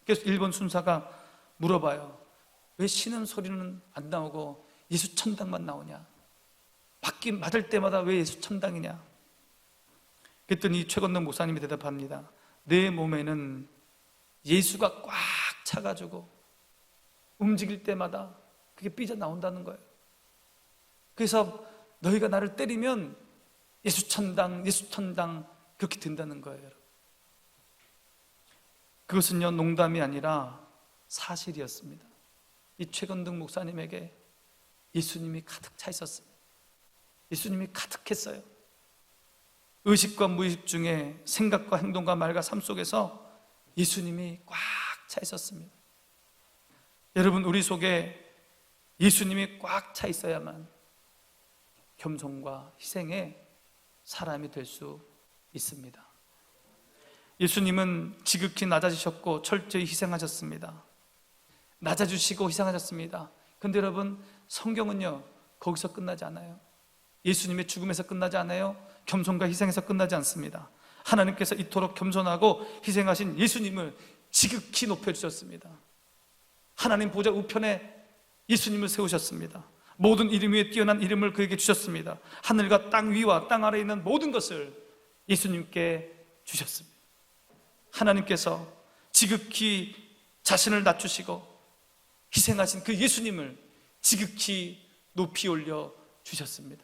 그래서 일본 순사가 물어봐요. 왜 쉬는 소리는 안 나오고 예수천당만 나오냐? 맞을 때마다 왜 예수천당이냐? 그랬더니 최건능 목사님이 대답합니다. 내 몸에는 예수가 꽉 차가지고 움직일 때마다 그게 삐져나온다는 거예요. 그래서 너희가 나를 때리면 예수천당 그렇게 된다는 거예요. 그것은요, 농담이 아니라 사실이었습니다. 이 최건등 목사님에게 예수님이 가득 차 있었습니다. 예수님이 가득했어요. 의식과 무의식 중에 생각과 행동과 말과 삶 속에서 예수님이 꽉 차 있었습니다. 여러분, 우리 속에 예수님이 꽉 차 있어야만 겸손과 희생의 사람이 될 수 있습니다. 예수님은 지극히 낮아지셨고 철저히 희생하셨습니다. 낮아지시고 희생하셨습니다. 그런데 여러분, 성경은요 거기서 끝나지 않아요. 예수님의 죽음에서 끝나지 않아요. 겸손과 희생에서 끝나지 않습니다. 하나님께서 이토록 겸손하고 희생하신 예수님을 지극히 높여주셨습니다. 하나님 보좌 우편에 예수님을 세우셨습니다. 모든 이름 위에 뛰어난 이름을 그에게 주셨습니다. 하늘과 땅 위와 땅 아래에 있는 모든 것을 예수님께 주셨습니다. 하나님께서 지극히 자신을 낮추시고 희생하신 그 예수님을 지극히 높이 올려 주셨습니다.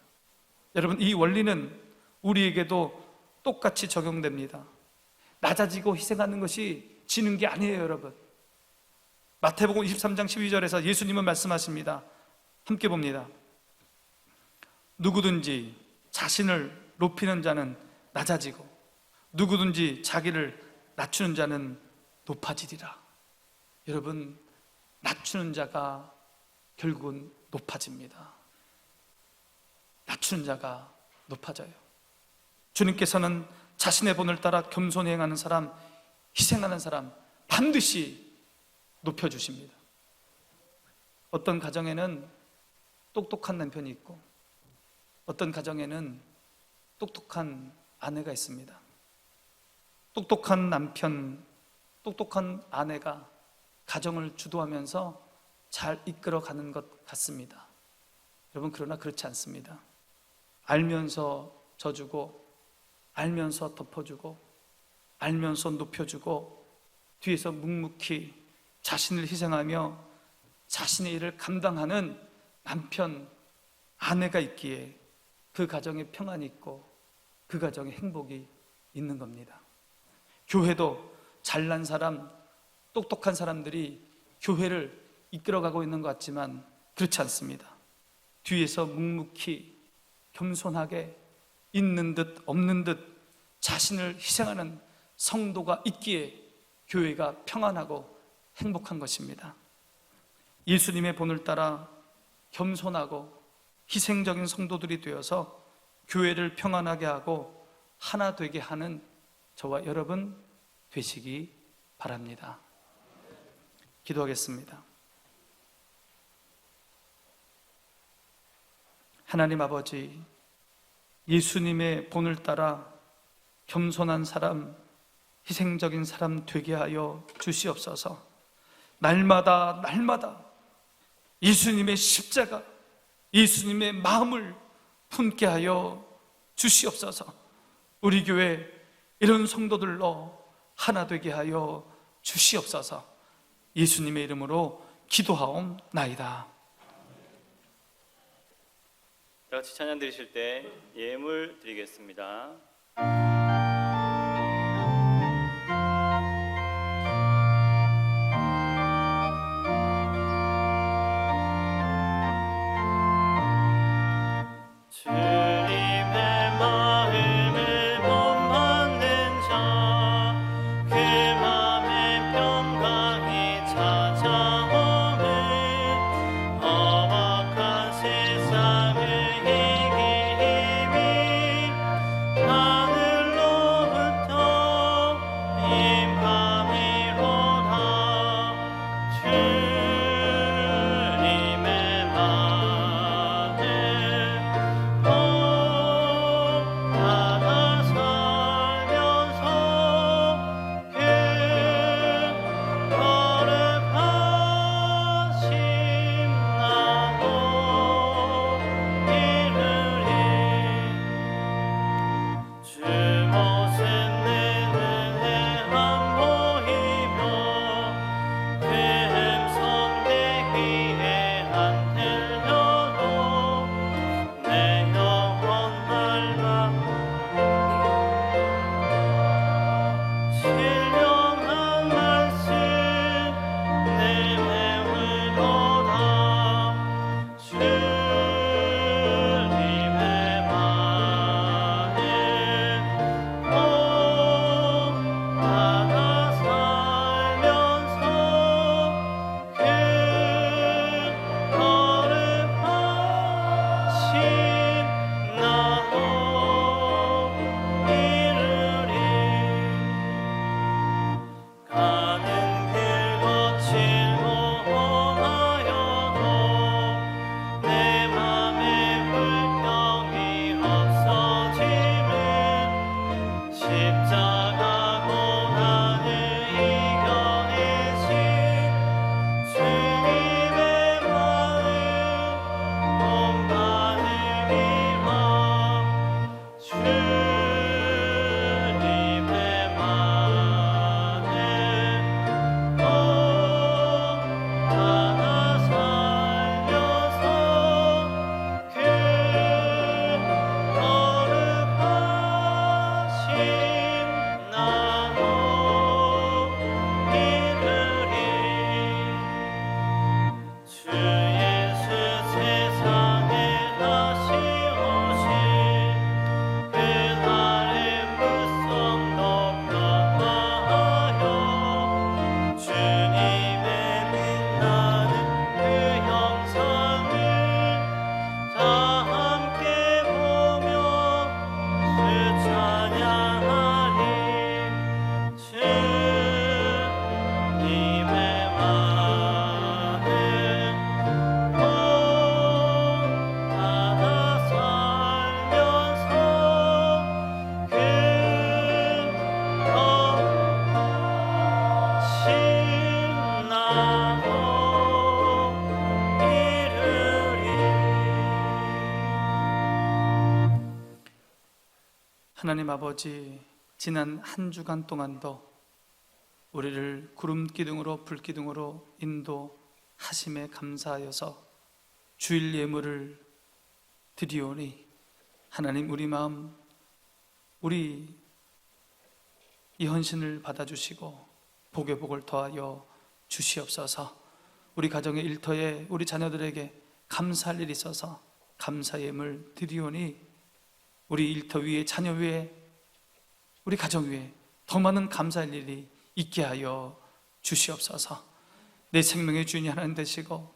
여러분, 이 원리는 우리에게도 똑같이 적용됩니다. 낮아지고 희생하는 것이 지는 게 아니에요, 여러분. 마태복음 23장 12절에서 예수님은 말씀하십니다. 함께 봅니다. 누구든지 자신을 높이는 자는 낮아지고 누구든지 자기를 낮추는 자는 높아지리라. 여러분, 낮추는 자가 결국은 높아집니다. 낮추는 자가 높아져요. 주님께서는 자신의 본을 따라 겸손히 행하는 사람, 희생하는 사람 반드시 높여주십니다. 어떤 가정에는 똑똑한 남편이 있고 어떤 가정에는 똑똑한 아내가 있습니다. 똑똑한 남편, 똑똑한 아내가 가정을 주도하면서 잘 이끌어가는 것 같습니다. 여러분, 그러나 그렇지 않습니다. 알면서 져주고 알면서 덮어주고 알면서 높여주고 뒤에서 묵묵히 자신을 희생하며 자신의 일을 감당하는 남편, 아내가 있기에 그 가정에 평안이 있고 그 가정에 행복이 있는 겁니다. 교회도 잘난 사람, 똑똑한 사람들이 교회를 이끌어가고 있는 것 같지만 그렇지 않습니다. 뒤에서 묵묵히 겸손하게 있는 듯 없는 듯 자신을 희생하는 성도가 있기에 교회가 평안하고 행복한 것입니다. 예수님의 본을 따라 겸손하고 희생적인 성도들이 되어서 교회를 평안하게 하고 하나 되게 하는 저와 여러분 되시기 바랍니다. 기도하겠습니다. 하나님 아버지, 예수님의 본을 따라 겸손한 사람, 희생적인 사람 되게 하여 주시옵소서. 날마다 예수님의 십자가, 예수님의 마음을 품게 하여 주시옵소서. 우리 교회 이런 성도들로 하나 되게 하여 주시옵소서. 예수님의 이름으로 기도하옵나이다. 다 같이 찬양 드리실 때 예물 드리겠습니다. 아 하나님 아버지, 지난 한 주간 동안도 우리를 구름 기둥으로 불 기둥으로 인도하심에 감사하여서 주일 예물을 드리오니 하나님 우리 마음, 우리 이 헌신을 받아주시고 복의 복을 더하여 주시옵소서. 우리 가정의 일터에 우리 자녀들에게 감사할 일이 있어서 감사 예물 드리오니 우리 일터 위에, 자녀 위에, 우리 가정 위에 더 많은 감사할 일이 있게 하여 주시옵소서. 내 생명의 주인이 하나님 되시고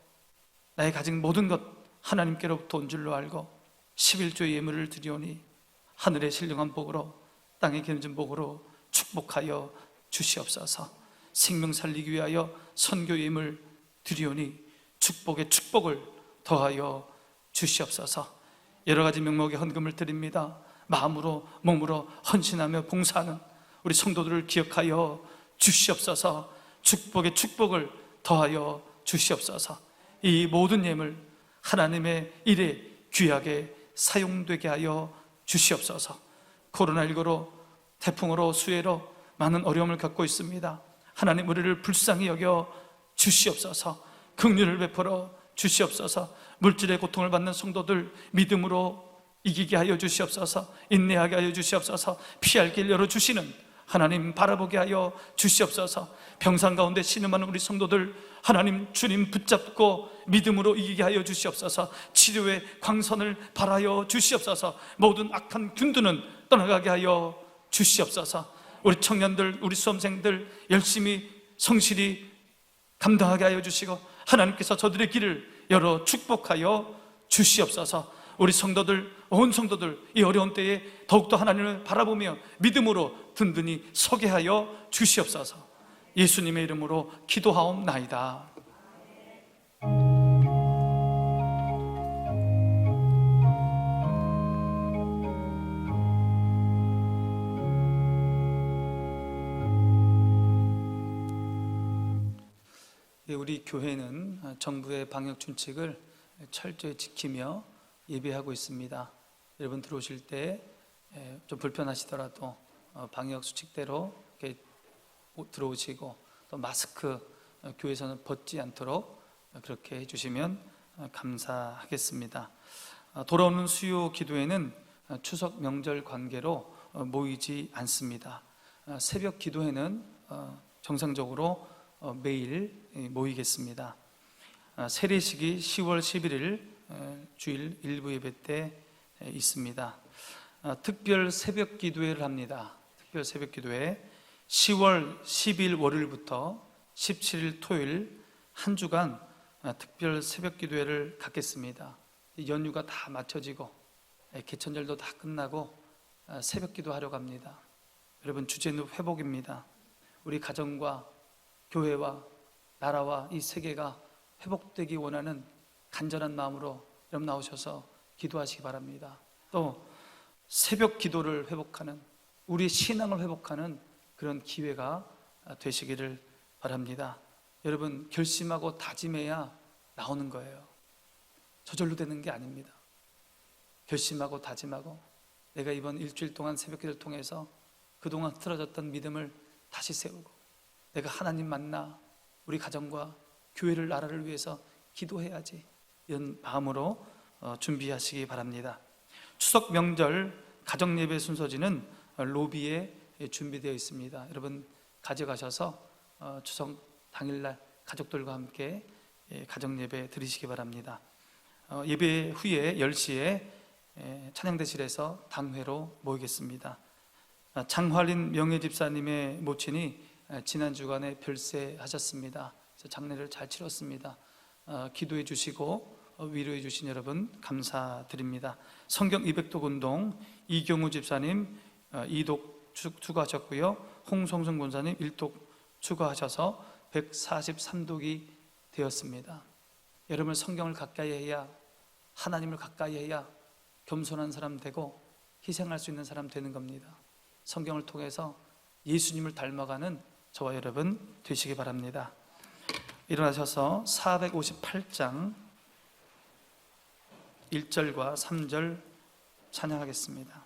나의 가진 모든 것 하나님께로부터 온 줄로 알고 11조의 예물을 드리오니 하늘의 신령한 복으로 땅에 기름진 복으로 축복하여 주시옵소서. 생명 살리기 위하여 선교 예물 드리오니 축복의 축복을 더하여 주시옵소서. 여러 가지 명목의 헌금을 드립니다. 마음으로 몸으로 헌신하며 봉사하는 우리 성도들을 기억하여 주시옵소서. 축복의 축복을 더하여 주시옵소서. 이 모든 예물 하나님의 일에 귀하게 사용되게 하여 주시옵소서. 코로나19로 태풍으로 수해로 많은 어려움을 겪고 있습니다. 하나님 우리를 불쌍히 여겨 주시옵소서. 긍휼을 베풀어 주시옵소서. 물질의 고통을 받는 성도들 믿음으로 이기게 하여 주시옵소서. 인내하게 하여 주시옵소서. 피할 길 열어주시는 하나님 바라보게 하여 주시옵소서. 병상 가운데 신음하는 우리 성도들 하나님 주님 붙잡고 믿음으로 이기게 하여 주시옵소서. 치료의 광선을 발하여 주시옵소서. 모든 악한 균두는 떠나가게 하여 주시옵소서. 우리 청년들, 우리 수험생들 열심히 성실히 감당하게 하여 주시고 하나님께서 저들의 길을 열어 축복하여 주시옵소서. 우리 성도들, 온 성도들 이 어려운 때에 더욱더 하나님을 바라보며 믿음으로 든든히 서게 하여 주시옵소서. 예수님의 이름으로 기도하옵나이다. 우리 교회는 정부의 방역 준칙을 철저히 지키며 예배하고 있습니다. 여러분 들어오실 때 좀 불편하시더라도 방역 수칙대로 이렇게 들어오시고 또 마스크 교회에서는 벗지 않도록 그렇게 해주시면 감사하겠습니다. 돌아오는 수요 기도회는 추석 명절 관계로 모이지 않습니다. 새벽 기도회는 정상적으로 매일 모이겠습니다. 세례식이 10월 11일 주일 일부 예배 때 있습니다. 특별 새벽 기도회를 합니다. 특별 새벽 기도회 10월 10일 월요일부터 17일 토요일 한 주간 특별 새벽 기도회를 갖겠습니다. 연휴가 다 맞춰지고 개천절도 다 끝나고 새벽 기도하려고 합니다. 여러분 주제는 회복입니다. 우리 가정과 교회와 나라와 이 세계가 회복되기 원하는 간절한 마음으로 여러분 나오셔서 기도하시기 바랍니다. 또 새벽 기도를 회복하는, 우리 신앙을 회복하는 그런 기회가 되시기를 바랍니다. 여러분 결심하고 다짐해야 나오는 거예요. 저절로 되는 게 아닙니다. 결심하고 다짐하고 내가 이번 일주일 동안 새벽 기도를 통해서 그동안 흐트러졌던 믿음을 다시 세우고 내가 하나님 만나 우리 가정과 교회를, 나라를 위해서 기도해야지, 이런 마음으로 준비하시기 바랍니다. 추석 명절 가정 예배 순서지는 로비에 준비되어 있습니다. 여러분 가져가셔서 추석 당일날 가족들과 함께 가정 예배 드리시기 바랍니다. 예배 후에 10시에 찬양대실에서 당회로 모이겠습니다. 장활인 명예집사님의 모친이 지난 주간에 별세하셨습니다. 그래서 장례를 잘 치렀습니다. 기도해 주시고 위로해 주신 여러분 감사드립니다. 성경 200독 운동 이경우 집사님 2독 추가하셨고요. 홍성승 권사님 1독 추가하셔서 143독이 되었습니다. 여러분 성경을 가까이 해야, 하나님을 가까이 해야 겸손한 사람 되고 희생할 수 있는 사람 되는 겁니다. 성경을 통해서 예수님을 닮아가는 저와 여러분 되시기 바랍니다. 일어나셔서 458장 1절과 3절 찬양하겠습니다.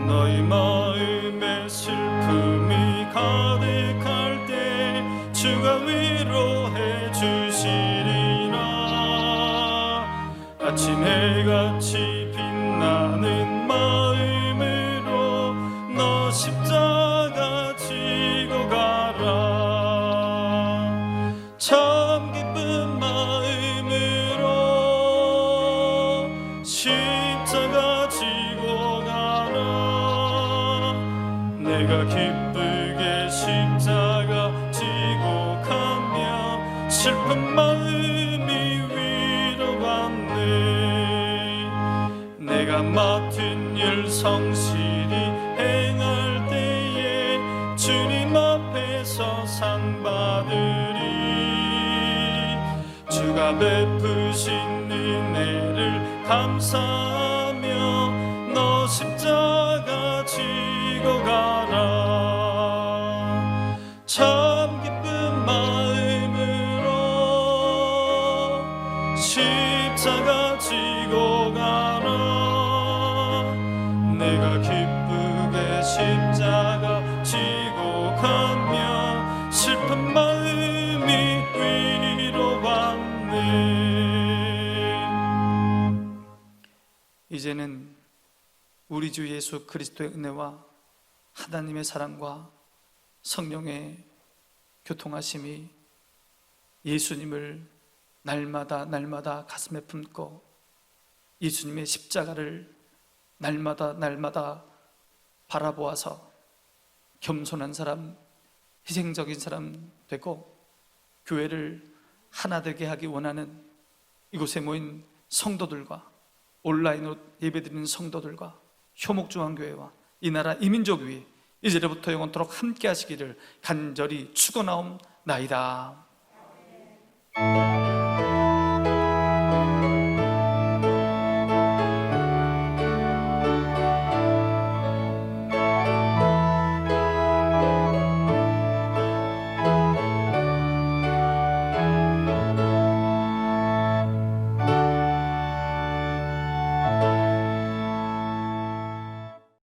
너희 마음에 슬픔이 가득할 때 주가 위로해 주시리라. 아침 해같이 빛나는 마음으로 너 십자가 지고 가라. 참 기쁜 마음으로 십자가 지고 가라. 내가 기쁘게 십자가 지고 가며 슬픈 마음이 위로받네. 내가 맡은 일 성실히 행할 때에 주님 앞에서 상 받으리. 주가 베푸신 은혜를 감사하며 너 십자가 지고 가라. 참 기쁜 마음으로 십자가 지고 가라. 내가 기쁘게 십자가 지고 가며 슬픈 마음이 위로받네. 이제는 우리 주 예수 그리스도의 은혜와 하나님의 사랑과 성령의 교통하심이 예수님을 날마다 가슴에 품고 예수님의 십자가를 날마다 바라보아서 겸손한 사람, 희생적인 사람 되고 교회를 하나 되게 하기 원하는 이곳에 모인 성도들과 온라인으로 예배드리는 성도들과 효목중앙교회와 이 나라 이민족 위에 이제로부터 영원토록 함께 하시기를 간절히 축원하옵나이다.